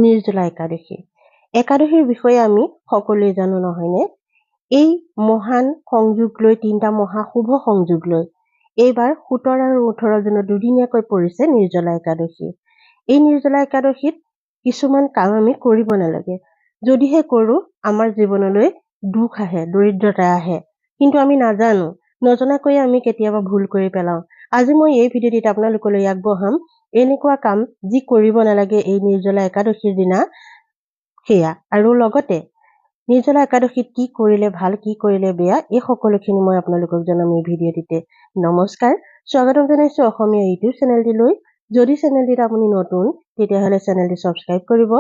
নিৰ্জলা একাদশী। একাদশীৰ বিষয়ে আমি সকলোৱে জানো নহয়নে? এই মহান সংযোগ লৈ, 3টা মহা শুভ সংযোগ লৈ এইবাৰ 17 আৰু 18 জুনত দুদিনীয়াকৈ পৰিছে নিৰ্জলা একাদশী। এই নিৰ্জলা একাদশীত কিছুমান কাম আমি কৰিব নালাগে। যদিহে কৰোঁ আমাৰ জীৱনলৈ দুখ আহে, দৰিদ্ৰতা আহে, কিন্তু আমি নাজানো। নজনাকৈয়ে আমি কেতিয়াবা ভুল কৰি পেলাওঁ। আজি মই এই ভিডিঅ'টিত আপোনালোকলৈ আগবঢ়াম এনেকুৱা কাম যি কৰিব নালাগে এই নিৰ্জলা একাদশীৰ দিনা সেয়া, আৰু লগতে নিৰ্জলা একাদশীত কি কৰিলে ভাল, কি কৰিলে বেয়া, এই সকলোখিনি মই আপোনালোকক জনাম এই ভিডিঅ'টিতে। নমস্কাৰ, স্বাগতম জনাইছোঁ অসমীয়া ইউটিউব চেনেলটিলৈ। যদি চেনেলটিত আপুনি নতুন তেতিয়াহ'লে চেনেলটি ছাবস্ক্ৰাইব কৰিব,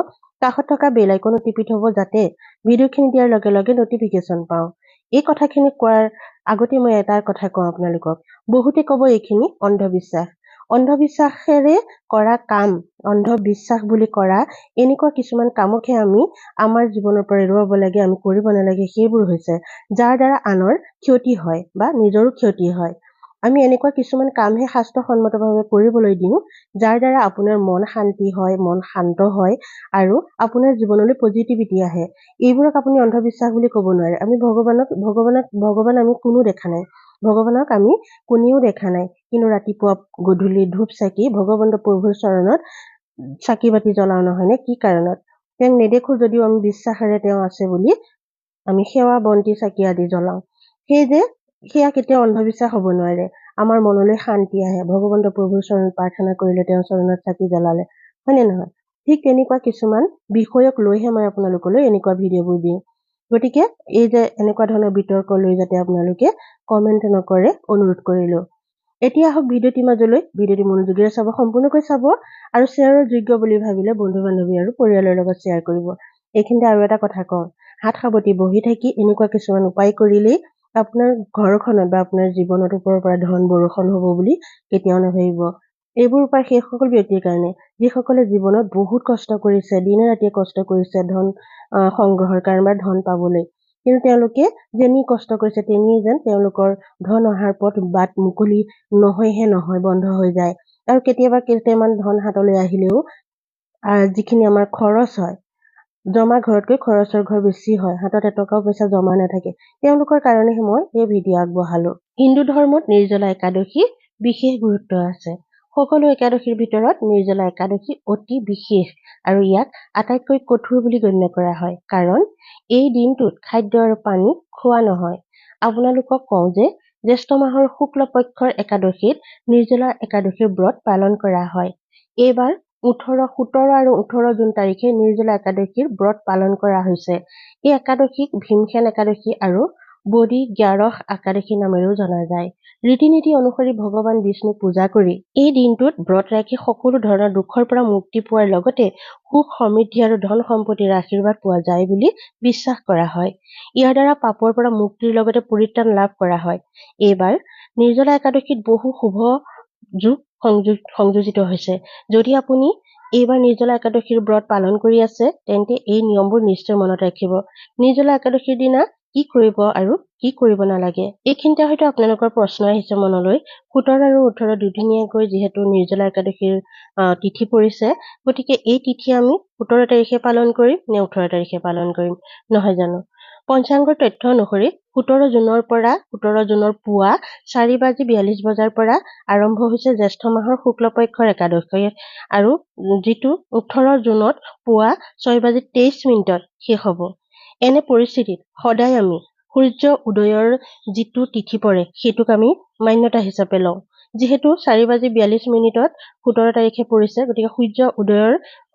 কাষত থকা বেল আইকনো টিপি থ'ব যাতে ভিডিঅ'খিনি দিয়াৰ লগে লগে নটিফিকেশ্যন পাওঁ। এই কথাখিনি কোৱাৰ আগতে মই এটা কথা কওঁ আপোনালোকক। বহুতে ক'ব এইখিনি অন্ধবিশ্বাস। অন্ধবিশ্বাসেৰে কৰা কাম, অন্ধবিশ্বাস বুলি কৰা এনেকুৱা কিছুমান কামকহে আমি আমাৰ জীৱনৰ পৰা এৰুৱাব লাগে, আমি কৰিব নালাগে। সেইবোৰ হৈছে যাৰ দ্বাৰা আনৰ ক্ষতি হয় বা নিজৰো ক্ষতি হয়। আমি এনেকুৱা কিছুমান কামহে শাস্ত্ৰসন্মতভাৱে কৰিবলৈ দিওঁ যাৰ দ্বাৰা আপোনাৰ মন শান্তি হয়, মন শান্ত হয় আৰু আপোনাৰ জীৱনলৈ পজিটিভিটি আহে। এইবোৰক আপুনি অন্ধবিশ্বাস বুলি ক'ব নোৱাৰে। আমি ভগৱান আমি কোনো দেখা নাই, ভগৱানক আমি কোনেও দেখা নাই, কিন্তু ৰাতিপুৱা গধূলি ধূপ চাকি ভগৱন্ত প্ৰভুৰ চৰণত চাকি বাতি জ্বলাও নহয়নে? কি কাৰণত? তেওঁক নেদেখো যদিও আমি বিশ্বাসেৰে তেওঁ আছে বুলি আমি সেৱা বন্তি চাকি আদি জ্বলাওঁ। সেয়া কেতিয়াও অন্ধবিশ্বাস হ'ব নোৱাৰে। আমাৰ মনলৈ শান্তি আহে ভগৱন্ত প্ৰভুৰ চৰণত প্ৰাৰ্থনা কৰিলে, তেওঁৰ চৰণত চাকি জ্বলালে, হয়নে নহয়? ঠিক তেনেকুৱা কিছুমান বিষয়ক লৈহে মই আপোনালোকলৈ এনেকুৱা ভিডিঅ'বোৰ দিওঁ। গতিকে এই যে এনেকুৱা ধৰণৰ বিতৰ্ক লৈ যাতে আপোনালোকে কমেণ্ট নকৰে, অনুৰোধ কৰিলোঁ। এতিয়া আহক ভিডিঅ'টিৰ মাজলৈ। ভিডিঅ'টি মনোযোগেৰে চাব, সম্পূৰ্ণকৈ চাব আৰু শ্বেয়াৰৰ যোগ্য বুলি ভাবিলে বন্ধু বান্ধৱী আৰু পৰিয়ালৰ লগত শ্বেয়াৰ কৰিব। এইখিনিতে আৰু এটা কথা কওঁ, হাত সাৱটি বহি থাকি এনেকুৱা কিছুমান উপায় কৰিলেই আপোনাৰ ঘৰখনত বা আপোনাৰ জীৱনত ওপৰৰ পৰা ধন বৰষুণ হ'ব বুলি কেতিয়াও নাভাবিব। এইবোৰ উপায় সেইসকল ব্যক্তিৰ কাৰণে যিসকলে জীৱনত বহুত কষ্ট কৰিছে, দিনে ৰাতিয়ে কষ্ট কৰিছে ধন সংগ্ৰহৰ কাৰণে বা ধন পাবলৈ, কিন্তু তেওঁলোকে যেনি কষ্ট কৰিছে তেনিয়ে যেন তেওঁলোকৰ ধন অহাৰ পথ বাট মুকলি নহয়হে নহয়, বন্ধ হৈ যায়। আৰু কেতিয়াবা কেইটামান ধন হাতলৈ আহিলেও যিখিনি আমাৰ খৰচ হয়, জমা ঘৰতকৈ খৰচৰ ঘৰ বেছি হয়, হাতত এটকাও পইচা জমা নাথাকে। তেওঁলোকৰ কাৰণেহে মই এই ভিডিঅ' আগবঢ়ালো। হিন্দু ধৰ্মত নিৰ্জলা একাদশী বিশেষ গুৰুত্ব আছে। সকলো একাদশীৰ ভিতৰত নিৰ্জলা একাদশী অতি বিশেষ আৰু ইয়াক আটাইতকৈ কঠোৰ বুলি গণ্য কৰা হয়, কাৰণ এই দিনটোত খাদ্য আৰু পানী খোৱা নহয়। আপোনালোকক কওঁ যে জ্যেষ্ঠ মাহৰ শুক্ল পক্ষৰ একাদশীত নিৰ্জলা একাদশীৰ ব্ৰত পালন কৰা হয়। এইবাৰ 17 আৰু 18 জুন তাৰিখে নিৰ্জলা একাদশীৰ ব্ৰত পালন কৰা হৈছে। এই একাদশীক ভীমসেন একাদশী আৰু বদি গ্যাৰহ একাদশী নামেৰেও জনা যায়। ৰীতি নীতি অনুসৰি ভগৱান বিষ্ণুক পূজা কৰি এই দিনটোত ব্ৰত ৰাখি সকলো ধৰণৰ দুখৰ পৰা মুক্তি পোৱাৰ লগতে সুখ সমৃদ্ধি আৰু ধন সম্পত্তিৰ আশীৰ্বাদ পোৱা যায় বুলি বিশ্বাস কৰা হয়। ইয়াৰ দ্বাৰা পাপৰ পৰা মুক্তিৰ লগতে পৰিত্ৰাণ লাভ কৰা হয়। এইবাৰ নিৰ্জলা একাদশীত বহু শুভ যোগ সংযোজিত হৈছে। যদি আপুনি এইবাৰ নিৰ্জলা একাদশীৰ ব্ৰত পালন কৰি আছে তেন্তে এই নিয়মবোৰ নিশ্চয় মনত ৰাখিব। নিৰ্জলা একাদশীৰ দিনা কি কৰিব আৰু কি কৰিব নালাগে, এইখিনিতে হয়তো আপোনালোকৰ প্ৰশ্ন আহিছে মনলৈ। 17 আৰু 18 দুদিনীয়াকৈ যিহেতু নিৰ্জলা একাদশীৰ তিথি পৰিছে, গতিকে এই তিথি আমি 17 তাৰিখে পালন কৰিম নে 18 তাৰিখে পালন কৰিম, নহয় জানো? পঞ্চাংগৰ তথ্য অনুসৰি 17 জুনৰ পৰা 17 জুনৰ পুৱা 4:42 বজাৰ পৰা আৰম্ভ হৈছে জ্যেষ্ঠ মাহৰ শুক্ল পক্ষৰ একাদশী আৰু যিটো 18 জুনত পুৱা 6:23 শেষ হ'ব। এনে পৰিস্থিতিত সদায় আমি সূৰ্য উদয়ৰ যিটো তিথি পৰে সেইটোক আমি মান্যতা হিচাপে লওঁ। যিহেতু 4:42 17 তাৰিখে পৰিছে, গতিকে সূৰ্য উদয়ৰ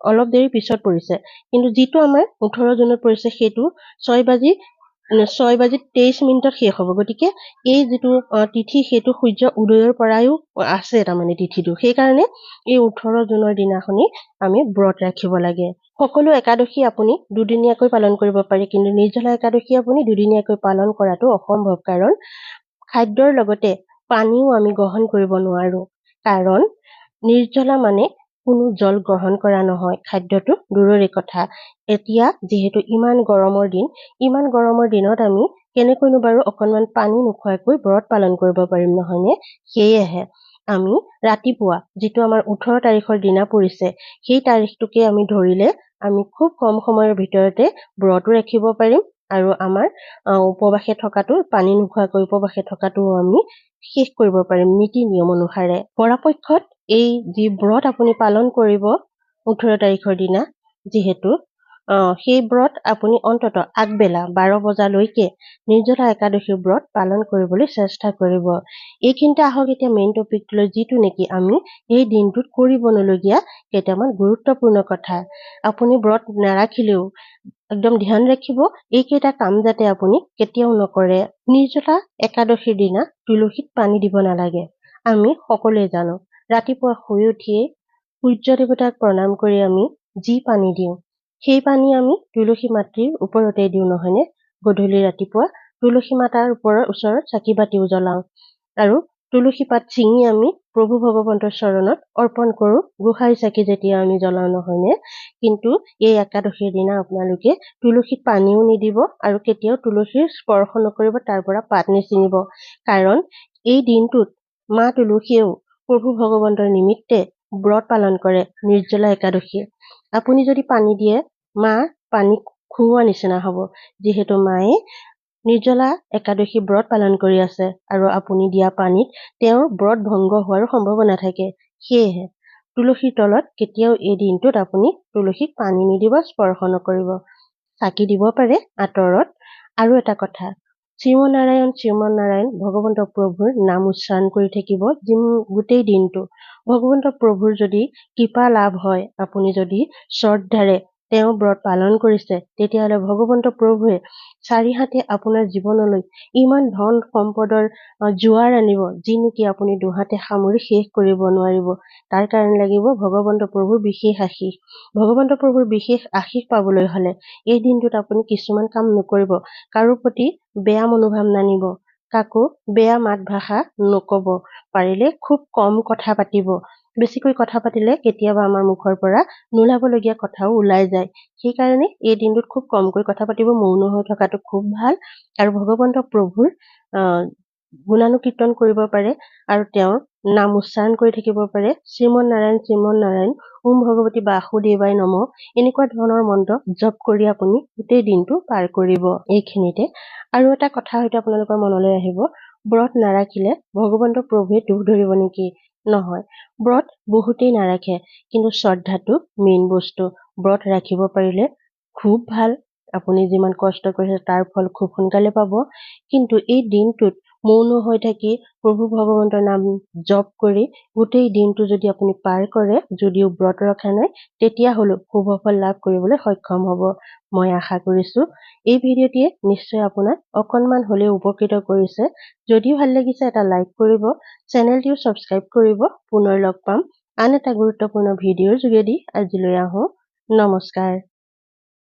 অলপ দেৰি পিছত পৰিছে, কিন্তু যিটো আমাৰ 18 জুনত পৰিছে সেইটো 6:23 শেষ হ'ব। গতিকে এই যিটো তিথি সেইটো সূৰ্য উদয়ৰ পৰাইও আছে, তাৰমানে তিথিটো। সেইকাৰণে এই 18 জুনৰ দিনাখনি আমি ব্ৰত ৰাখিব লাগে। সকলো একাদশী আপুনি দুদিনীয়াকৈ পালন কৰিব পাৰি, কিন্তু নিৰ্জলা একাদশী আপুনি দুদিনীয়াকৈ পালন কৰাটো অসম্ভৱ, কাৰণ খাদ্যৰ লগতে পানীও আমি গ্ৰহণ কৰিব নোৱাৰো। কাৰণ নিৰ্জলা মানে কোনো জল গ্ৰহণ কৰা নহয়, খাদ্যটো দূৰৰে কথা। এতিয়া যিহেতু ইমান গৰমৰ দিন, ইমান গৰমৰ দিনত আমি কেনেকৈনো বাৰু অকণমান পানী নোখোৱাকৈ ব্ৰত পালন কৰিব পাৰিম, নহয়নে? সেয়েহে আমি ৰাতিপুৱা যিটো আমাৰ 18 তাৰিখৰ দিনা পৰিছে সেই তাৰিখটোকে আমি ধৰিলে আমি খুব কম সময়ৰ ভিতৰতে ব্ৰতো ৰাখিব পাৰিম আৰু আমাৰ উপবাসে থকাটো পানী নোখোৱাকৈ উপবাসে থকাটো আমি শেষ কৰিব পাৰিম নীতি নিয়ম অনুসাৰে। পৰাপক্ষত এই যি ব্ৰত আপুনি পালন কৰিব 18 তাৰিখৰ দিনা, যিহেতু সেই ব্ৰত আপুনি অন্তত আগবেলা 12 বজালৈকে নিৰ্জলা একাদশী ব্ৰত পালন কৰিবলৈ চেষ্টা কৰিব। এইখিনিতে আহক এতিয়া মেইন টপিকলৈ, যিটো নেকি আমি এই দিনটোত কৰিব নলগীয়া কেইটামান গুৰুত্বপূৰ্ণ কথা। আপুনি ব্ৰত নাৰাখিলেও একদম ধ্যান ৰাখিব এইকেইটা কাম যাতে আপুনি কেতিয়াও নকৰে। নিৰ্জলা একাদশীৰ দিনা তুলসীত পানী দিব নালাগে। আমি সকলোৱে জানো ৰাতিপুৱা শুই উঠিয়েই সূৰ্য দেৱতাক প্ৰণাম কৰি আমি যি পানী দিওঁ, সেই পানী আমি তুলসী মাতৃৰ ওপৰতে দিওঁ, নহয়নে? গধূলি ৰাতিপুৱা তুলসী মাতাৰ ওচৰত চাকি বাতিও জ্বলাওঁ আৰু তুলসী পাত ছিঙি আমি প্ৰভু ভগৱন্তৰ চৰণত অৰ্পণ কৰোঁ, গোসাঁই চাকি যেতিয়া আমি জ্বলাওঁ, নহয়নে? কিন্তু এই একাদশীৰ দিনা আপোনালোকে তুলসীত পানীও নিদিব আৰু কেতিয়াও তুলসীৰ স্পৰ্শ নকৰিব, তাৰ পৰা পাত নিছিঙিব। কাৰণ এই দিনটোত মা তুলসীয়েও প্ৰভু ভগৱন্তৰ নিমিত্তে ব্ৰত পালন কৰে নিৰ্জলা একাদশী। আপুনি যদি পানী দিয়ে মা পানী খুওৱা নিচিনা হ'ব, যিহেতু মায়ে নিৰ্জলা একাদশী ব্ৰত পালন কৰি আছে আৰু আপুনি দিয়া পানীত তেওঁৰ ব্ৰত ভংগ হোৱাৰ সম্ভাৱনা থাকে। সেয়েহে তুলসীৰ তলত কেতিয়াও এই দিনটোত আপুনি তুলসীক পানী নিদিব, স্পৰ্শ নকৰিব। চাকি দিব পাৰে আঁতৰত। আৰু এটা কথা, শ্ৰীমনাৰায়ণ শ্ৰীমনাৰায়ণ ভগৱন্ত প্ৰভুৰ নাম উচ্চাৰণ কৰি থাকিব গোটেই দিনটো। ভগৱন্ত প্ৰভুৰ যদি কৃপা লাভ হয়, আপুনি যদি শ্ৰদ্ধাৰে তেওঁ ব্ৰত পালন কৰিছে, তেতিয়াহ'লে ভগৱন্ত প্ৰভুৱে চাৰি হাতে আপোনাৰ জীৱনলৈ ইমান ধন সম্পদৰ জোৱাৰ আনিব, যি নেকি আপুনি দুহাতে সামৰি শেষ কৰিব নোৱাৰিব। তাৰ কাৰণে লাগিব ভগৱন্ত প্ৰভুৰ বিশেষ আশীষ। ভগৱন্ত প্ৰভুৰ বিশেষ আশীষ পাবলৈ হ'লে এই দিনটোত আপুনি কিছুমান কাম নকৰিব। কাৰো প্ৰতি বেয়া মনোভাৱ নানিব, কাকো বেয়া মাত ভাষা নকব, পাৰিলে খুব কম কথা পাতিব। বেছিকৈ কথা পাতিলে কেতিয়াবা আমাৰ মুখৰ পৰা নোলাবলগীয়া কথাও ওলাই যায়। সেইকাৰণে এই দিনটোত খুব কমকৈ কথা পাতিব, মৌন হৈ থকাটো খুব ভাল। আৰু ভগৱন্ত প্ৰভুৰ গুণানুকীৰ্তন কৰিব পাৰে আৰু তেওঁৰ নাম উচ্চাৰণ কৰি থাকিব পাৰে। শ্ৰীমন নাৰায়ণ শ্ৰীমন নাৰায়ণ, ওম ভগৱতী বাসুদেৱাই নম, এনেকুৱা ধৰণৰ মন্ত্ৰ জপ কৰি আপুনি গোটেই দিনটো পাৰ কৰিব। এইখিনিতে আৰু এটা কথা হয়তো আপোনালোকৰ মনলৈ আহিব, ব্ৰত নাৰাখিলে ভগৱন্ত প্ৰভুৱে দুখ ধৰিব নেকি? নহয়, ব্ৰত বহুতেই নাৰাখে, কিন্তু শ্ৰদ্ধাটো মেইন বস্তু। ব্ৰত ৰাখিব পাৰিলে খুব ভাল, আপুনি যিমান কষ্ট কৰিছে তাৰ ফল খুব সোনকালে পাব। কিন্তু এই দিনটোত মৌন হৈ থাকি প্ৰভু ভগৱন্তৰ নাম জপ কৰি গোটেই দিনটো যদি আপুনি পাৰ কৰে, যদিও ব্ৰত ৰখা নাই, তেতিয়াহ'লেও শুভ ফল লাভ কৰিবলৈ সক্ষম হ'ব। মই আশা কৰিছো এই ভিডিঅ'টিয়ে নিশ্চয় আপোনাক অকণমান হ'লেও উপকৃত কৰিছে। যদিও ভাল লাগিছে এটা লাইক কৰিব, চেনেলটিও ছাবস্ক্ৰাইব কৰিব। পুনৰ লগ পাম আন এটা গুৰুত্বপূৰ্ণ ভিডিঅ'ৰ যোগেদি। আজিলৈ আহোঁ, নমস্কাৰ।